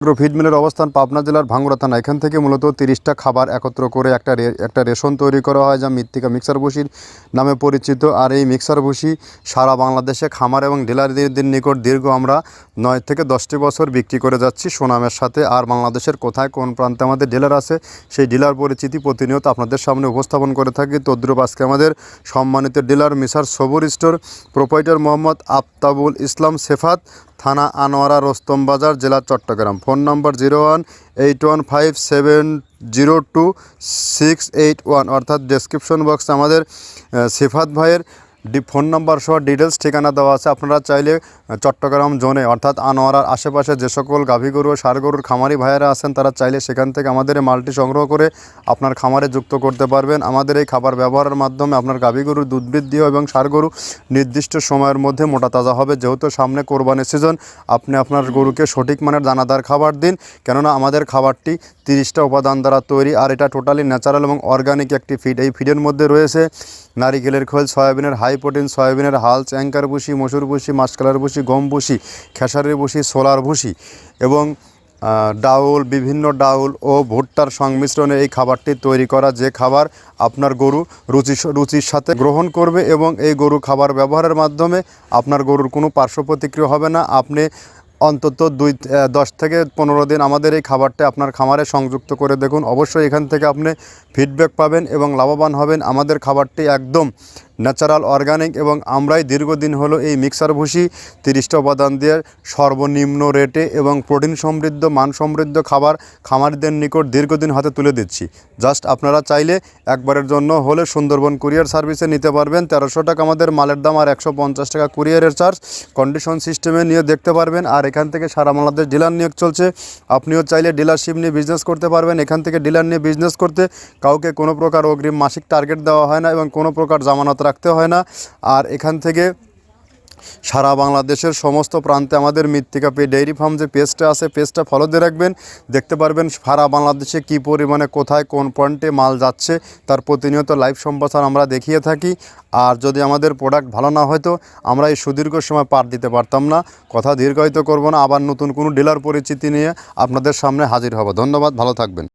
Feed মিলের অবস্থান পাবনা জেলার ভাঙ্গুড়া থানা। এখান থেকে মূলত 30টা খাবার একত্র করে একটা রেশন তৈরি করা হয়, যা মৃত্তিকা মিক্সার ভুসির নামে পরিচিত। আর এই মিক্সার ভুসি সারা বাংলাদেশে খামার এবং ডিলারদের নিকট দীর্ঘ আমরা 9 থেকে 10টি বছর বিক্রি করে যাচ্ছি সুনামের সাথে। আর বাংলাদেশের কোথায় কোন প্রান্তে আমাদের ডিলার আছে সেই ডিলার পরিচিতি প্রতিনিয়ত আপনাদের সামনে উপস্থাপন করে থাকি। তদ্রুপ আজকে আমাদের সম্মানিত ডিলার মিসার সবুর স্টোর, প্রোপাইটার মোহাম্মদ আফতাবুল ইসলাম সেফাত, থানা আনোয়ারা, রোস্তম বাজার, জেলা চট্টগ্রাম। ফোন নম্বর 0181502681, অর্থাৎ ডেসক্রিপশন বক্সে আমাদের সেফাত ভাইয়ের ফোন নাম্বার সহ ডিটেলস ঠিকানা দেওয়া আছে। আপনারা চাইলে চট্টগ্রাম জোনে অর্থাৎ আনোয়ারার আশেপাশে যে সকল গাভী গরু ও ষাঁড় গরুর খামারি ভাইয়েরা আছেন, তারা চাইলে সেখান থেকে আমাদের এই মালটি সংগ্রহ করে আপনার খামারে যুক্ত করতে পারবেন। আমাদের এই খাবার ব্যবহারের মাধ্যমে আপনার গাভী গরুর দুধ বৃদ্ধি এবং ষাঁড় গরু নির্দিষ্ট সময়ের মধ্যে মোটা তাজা হবে। যেহেতু সামনে কোরবানির সিজন, আপনি আপনার গরুকে সঠিক মানের দানাদার খাবার দিন, কেননা আমাদের খাবারটি 30টা উপাদান দ্বারা তৈরি। আর এটা টোটালি ন্যাচারাল এবং অর্গানিক একটি ফিড। এই ফিডের মধ্যে রয়েছে নারিকেলের খোল, সয়াবিনের হাই প্রোটিন, সয়াবিনের হালস, অ্যাঙ্কার ভুসি, মসুর ভুসি, মাসকালার ভুসি, গম ভুসি, খেসারির ভুসি, সোলার ভুসি এবং ডাউল, বিভিন্ন ডাউল ও ভুট্টার সংমিশ্রণে এই খাবারটি তৈরি করা, যে খাবার আপনার গরু রুচির সাথে গ্রহণ করবে এবং এই গরু খাবার ব্যবহারের মাধ্যমে আপনার গরুর কোনো পার্শ্ব প্রতিক্রিয়া হবে না। আপনি অন্তত 10 থেকে 15 দিন আমাদের এই খাবারটা আপনার খামারে সংযুক্ত করে দেখুন। অবশ্যই এখান থেকে আপনি ফিডব্যাক পাবেন এবং লাভবান হবেন। আমাদের খাবারটি একদম ন্যাচারাল, অর্গানিক এবং আমরাই দীর্ঘদিন হলো এই মিক্সার ভুসি 30টা উপাদান দিয়ে সর্বনিম্ন রেটে এবং প্রোটিন সমৃদ্ধ, মান সমৃদ্ধ খাবার খামারিদের নিকট দীর্ঘদিন হাতে তুলে দিচ্ছি। জাস্ট আপনারা চাইলে একবারের জন্য হলে সুন্দরবন কুরিয়ার সার্ভিসে নিতে পারবেন। 1300 টাকা আমাদের মালের দাম, আর 150 টাকা কুরিয়ারের চার্জ। কন্ডিশন সিস্টেমে নিয়ে দেখতে পারবেন। আর এখান থেকে সারা বাংলাদেশ ডিলার নিয়োগ চলছে। আপনিও চাইলে ডিলারশিপ নিয়ে বিজনেস করতে পারবেন। এখান থেকে ডিলার নিয়ে বিজনেস করতে কাউকে কোনো প্রকার অগ্রিম মাসিক টার্গেট দেওয়া হয় না এবং কোনো প্রকার জামানত রাখতে হয় না। আর এখান থেকে সারা বাংলাদেশের সমস্ত প্রান্তে আমাদের মৃত্তিকা ডেইরি ফার্ম যে পেজটা আছে, পেজটা ফলো দিয়ে রাখবেন। দেখতে পারবেন সারা বাংলাদেশে কী পরিমাণে কোথায় কোন পয়েন্টে মাল যাচ্ছে, তার প্রতিনিয়ত লাইভ সম্প্রচার আমরা দেখিয়ে থাকি। আর যদি আমাদের প্রোডাক্ট ভালো না হয়তো আমরা এই সুদীর্ঘ সময় পার দিতে পারতাম না। কথা দীর্ঘায়িত করব না, আবার নতুন কোনো ডিলার পরিচিতি নিয়ে আপনাদের সামনে হাজির হব। ধন্যবাদ, ভালো থাকবেন।